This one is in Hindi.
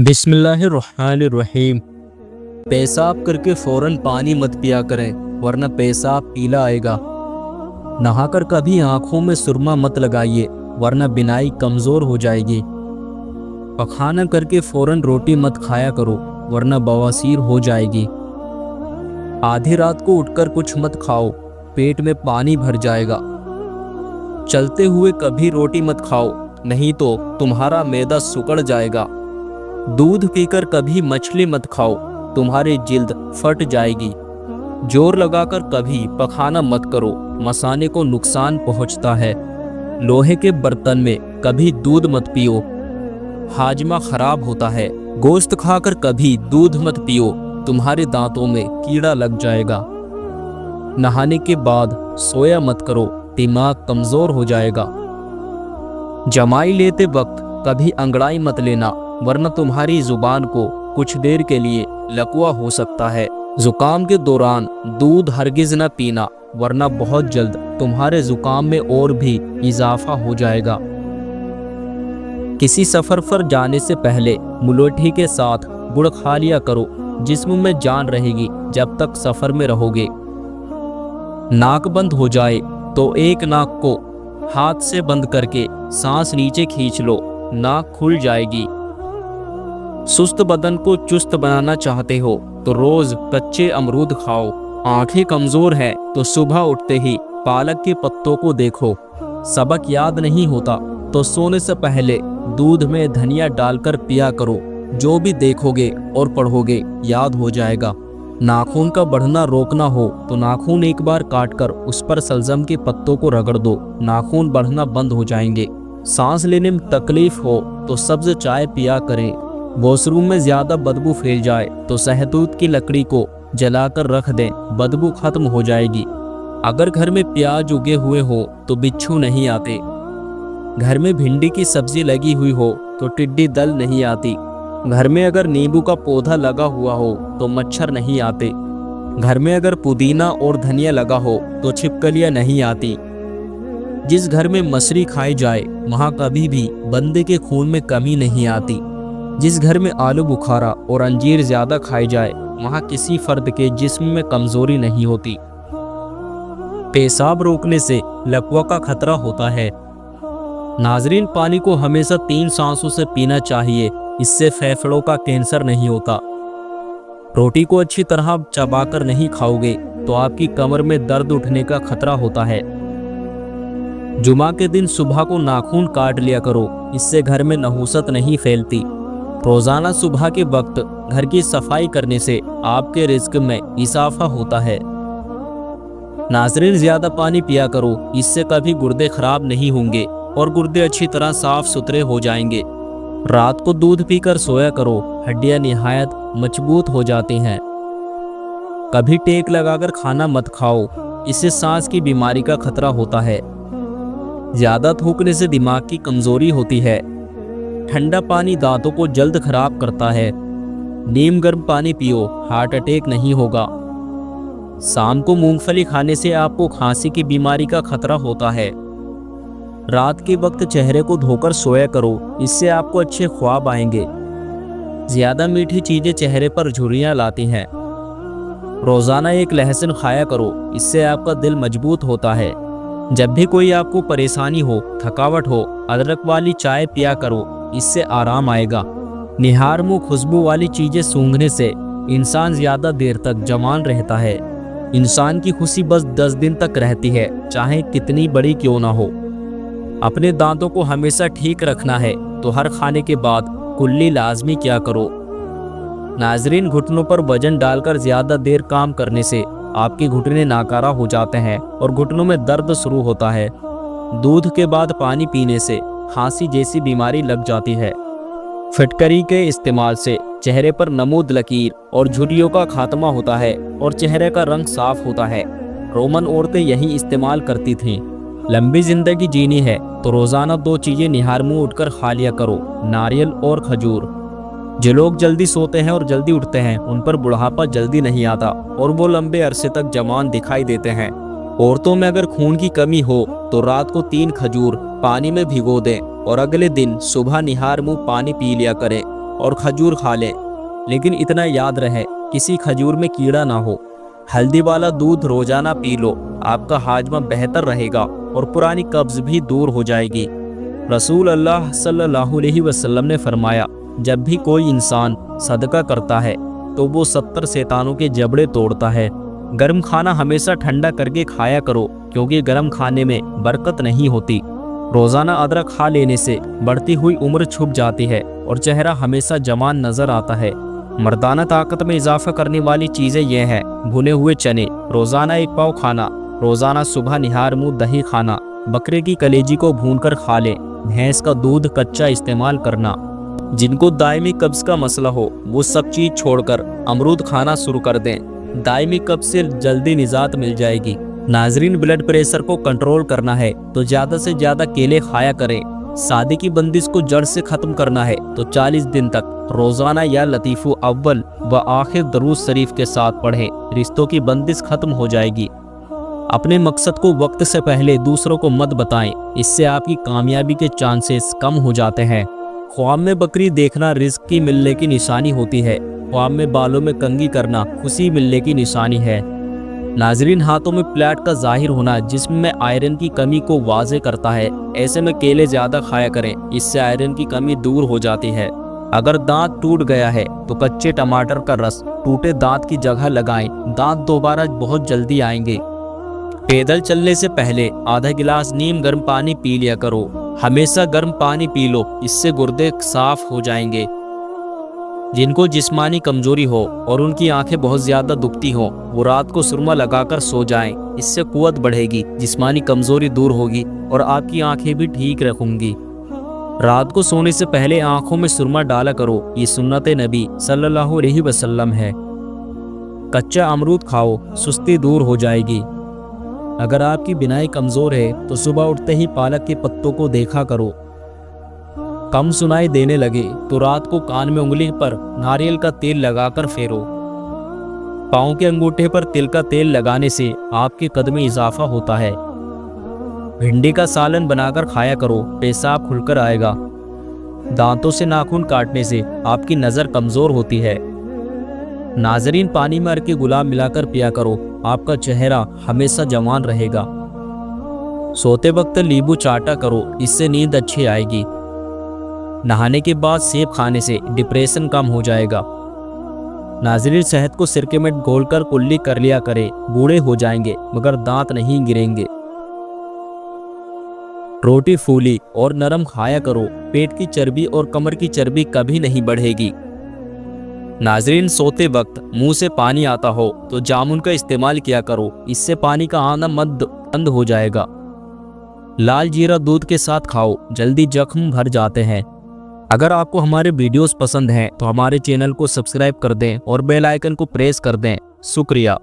बिस्मिल्लाहिर्रहमानिर्रहीम। पेशाब करके फ़ौरन पानी मत पिया करें, वरना पेशाब पीला आएगा। नहाकर कभी आँखों में सुरमा मत लगाइए, वरना बिनाई कमज़ोर हो जाएगी। पखाना करके फ़ौरन रोटी मत खाया करो, वरना बवासीर हो जाएगी। आधी रात को उठकर कुछ मत खाओ, पेट में पानी भर जाएगा। चलते हुए कभी रोटी मत खाओ, नहीं तो तुम्हारा मैदा सिकुड़ जाएगा। दूध पीकर कभी मछली मत खाओ, तुम्हारी जिल्द फट जाएगी। जोर लगाकर कभी पखाना मत करो, मसाने को नुकसान पहुंचता है। लोहे के बर्तन में कभी दूध मत पियो, हाजमा खराब होता है। गोश्त खाकर कभी दूध मत पियो, तुम्हारे दांतों में कीड़ा लग जाएगा। नहाने के बाद सोया मत करो, दिमाग कमजोर हो जाएगा। जमाई लेते वक्त कभी अंगड़ाई मत लेना, वरना तुम्हारी जुबान को कुछ देर के लिए लकवा हो सकता है। जुकाम के दौरान दूध हरगिज न पीना, वरना बहुत जल्द तुम्हारे जुकाम में और भी इजाफा हो जाएगा। किसी सफर पर जाने से पहले मुलोठी के साथ गुड़ खा लिया करो, जिस्म में जान रहेगी जब तक सफर में रहोगे। नाक बंद हो जाए तो एक नाक को हाथ से बंद करके सांस नीचे खींच लो, नाक खुल जाएगी। सुस्त बदन को चुस्त बनाना चाहते हो तो रोज कच्चे अमरूद खाओ। आंखें कमजोर है तो सुबह उठते ही पालक के पत्तों को देखो। सबक याद नहीं होता तो सोने से पहले दूध में धनिया डालकर पिया करो। जो भी देखोगे और पढ़ोगे याद हो जाएगा। नाखून का बढ़ना रोकना हो तो नाखून एक बार काटकर उस पर सलजम के पत्तों को रगड़ दो, नाखून बढ़ना बंद हो जाएंगे। सांस लेने में तकलीफ हो तो सब्ज चाय पिया करें। वॉशरूम में ज्यादा बदबू फैल जाए तो सहतूत की लकड़ी को जलाकर रख दें, बदबू खत्म हो जाएगी। अगर घर में प्याज उगे हुए हो तो बिच्छू नहीं आते। घर में भिंडी की सब्जी लगी हुई हो तो टिड्डी दल नहीं आती। घर में अगर नींबू का पौधा लगा हुआ हो तो मच्छर नहीं आते। घर में अगर पुदीना और धनिया लगा हो तो छिपकलियां नहीं आती। जिस घर में मछली खाई जाए वहां कभी भी बंदे के खून में कमी नहीं आती। जिस घर में आलू बुखारा और अंजीर ज्यादा खाई जाए वहां किसी फर्द के जिस्म में कमजोरी नहीं होती। पेशाब रोकने से लकवा का खतरा होता है। नाजरीन, पानी को हमेशा 3 सांसों से पीना चाहिए, इससे फेफड़ों का कैंसर नहीं होता। रोटी को अच्छी तरह चबाकर नहीं खाओगे तो आपकी कमर में दर्द उठने का खतरा होता है। जुमा के दिन सुबह को नाखून काट लिया करो, इससे घर में नहुसत नहीं फैलती। रोजाना सुबह के वक्त घर की सफाई करने से आपके रिज्क में इजाफा होता है। नाज़रीन, ज्यादा पानी पिया करो, इससे कभी गुर्दे खराब नहीं होंगे और गुर्दे अच्छी तरह साफ सुथरे हो जाएंगे। रात को दूध पीकर सोया करो, हड्डियां निहायत मजबूत हो जाती हैं। कभी टेक लगाकर खाना मत खाओ, इससे सांस की बीमारी का खतरा होता है। ज्यादा थूकने से दिमाग की कमजोरी होती है। ठंडा पानी दांतों को जल्द खराब करता है। नीम गर्म पानी पियो, हार्ट अटैक नहीं होगा। शाम को मूंगफली खाने से आपको खांसी की बीमारी का खतरा होता है। रात के वक्त चेहरे को धोकर सोया करो, इससे आपको अच्छे ख्वाब आएंगे। ज्यादा मीठी चीजें चेहरे पर झुर्रियां लाती हैं। रोजाना एक लहसुन खाया करो, इससे आपका दिल मजबूत होता है। जब भी कोई आपको परेशानी हो, थकावट हो, अदरक वाली चाय पिया करो, इससे आराम आएगा। निहार मुँह खुशबू वाली चीजें सूंघने से इंसान ज्यादा देर तक जवान रहता है। इंसान की खुशी बस 10 दिन तक रहती है, चाहे कितनी बड़ी क्यों ना हो। अपने दांतों को हमेशा ठीक रखना है तो हर खाने के बाद कुल्ली लाजमी क्या करो। नाजरीन, घुटनों पर वजन डालकर ज्यादा देर काम करने से आपके घुटने नाकारा हो जाते हैं और घुटनों में दर्द शुरू होता है। दूध के बाद पानी पीने से खांसी जैसी बीमारी लग जाती है। फिटकरी के इस्तेमाल से चेहरे पर नमूद लकीर और झुर्रियों का खात्मा होता है और चेहरे का रंग साफ होता है। रोमन औरतें यही इस्तेमाल करती थीं। लंबी जिंदगी जीनी है तो रोजाना 2 चीजें निहार मुंह उठकर खा लिया करो, नारियल और खजूर। जो लोग जल्दी सोते हैं और जल्दी उठते हैं उन पर बुढ़ापा जल्दी नहीं आता और वो लंबे अरसे तक जवान दिखाई देते हैं। औरतों में अगर खून की कमी हो तो रात को 3 खजूर पानी में भिगो दें और अगले दिन सुबह निहार मुंह पानी पी लिया करें। और खजूर खा लें, लेकिन इतना याद रहे किसी खजूर में कीड़ा ना हो। हल्दी वाला दूध रोजाना पी लो, आपका हाजमा बेहतर रहेगा और पुरानी कब्ज भी दूर हो जाएगी। रसूल अल्लाह सल्लल्लाहु अलैहि वसल्लम ने फरमाया, जब भी कोई इंसान सदका करता है तो वो 70 शैतानों के जबड़े तोड़ता है। गर्म खाना हमेशा ठंडा करके खाया करो, क्योंकि गर्म खाने में बरकत नहीं होती। रोज़ाना अदरक खा लेने से बढ़ती हुई उम्र छुप जाती है और चेहरा हमेशा जवान नजर आता है। मर्दाना ताकत में इजाफा करने वाली चीज़ें यह हैं: भुने हुए चने रोज़ाना 1 पाव खाना, रोज़ाना सुबह निहार मुँह दही खाना, बकरे की कलेजी को भूनकर खा लें, भैंस का दूध कच्चा इस्तेमाल करना। जिनको दायमी कब्ज़ का मसला हो वो सब चीज़ छोड़कर अमरूद खाना शुरू कर दें, दायमी कब्ज़ से जल्दी निजात मिल जाएगी। नाजरीन, ब्लड प्रेशर को कंट्रोल करना है तो ज़्यादा से ज़्यादा केले खाया करें। शादी की बंदिश को जड़ से ख़त्म करना है तो 40 दिन तक रोज़ाना या लतीफ़ु अव्वल व आखिर दरूद शरीफ के साथ पढ़ें, रिश्तों की बंदिश ख़त्म हो जाएगी। अपने मकसद को वक्त से पहले दूसरों को मत बताएं, इससे आपकी कामयाबी के चांसेस कम हो जाते हैं। ख्वाब में बकरी देखना रिस्क की मिलने की निशानी होती है। ख्वाब में बालों में कंघी करना खुशी मिलने की निशानी है। नाजरीन, हाथों में प्लेट का जाहिर होना जिस्म में आयरन की कमी को वाज़े करता है। ऐसे में केले ज़्यादा खाया करें, इससे आयरन की कमी दूर हो जाती है। अगर दांत टूट गया है तो कच्चे टमाटर का रस टूटे दांत की जगह लगाएं, दांत दोबारा बहुत जल्दी आएंगे। पैदल चलने से पहले आधा गिलास नीम गर्म पानी पी लिया करो। हमेशा गर्म पानी पी लो, इससे गुर्दे साफ हो जाएंगे। जिनको जिस्मानी कमजोरी हो और उनकी आंखें बहुत ज़्यादा दुखती हो, वो रात को सुरमा लगाकर सो जाएं, इससे कुव्वत बढ़ेगी, जिस्मानी कमजोरी दूर होगी और आपकी आंखें भी ठीक रखूंगी। रात को सोने से पहले आंखों में सुरमा डाला करो, ये सुन्नत नबी सल्लल्लाहु अलैहि वसल्लम है। कच्चा अमरूद खाओ, सुस्ती दूर हो जाएगी। अगर आपकी बिनाई कमज़ोर है तो सुबह उठते ही पालक के पत्तों को देखा करो। कम सुनाई देने लगे तो रात को कान में उंगली पर नारियल का तेल लगाकर फेरो। पाँव के अंगूठे पर तिल का तेल लगाने से आपके कद में इजाफा होता है। भिंडी का सालन बनाकर खाया करो, पेशाब खुलकर आएगा। दांतों से नाखून काटने से आपकी नज़र कमज़ोर होती है। नाजरीन, पानी में अरके गुलाब मिलाकर पिया करो, आपका चेहरा हमेशा जवान रहेगा। सोते वक्त नींबू चाटा करो, इससे नींद अच्छी आएगी। नहाने के बाद सेब खाने से डिप्रेशन कम हो जाएगा। नाजरीन, शहद को सिरके में घोलकर कुल्ली कर लिया करें, बूढ़े हो जाएंगे मगर दांत नहीं गिरेंगे। रोटी फूली और नरम खाया करो, पेट की चर्बी और कमर की चर्बी कभी नहीं बढ़ेगी। नाजरीन, सोते वक्त मुंह से पानी आता हो तो जामुन का इस्तेमाल किया करो, इससे पानी का आना बंद हो जाएगा। लाल जीरा दूध के साथ खाओ, जल्दी जख्म भर जाते हैं। अगर आपको हमारे वीडियोस पसंद हैं तो हमारे चैनल को सब्सक्राइब कर दें और बेल आइकन को प्रेस कर दें। शुक्रिया।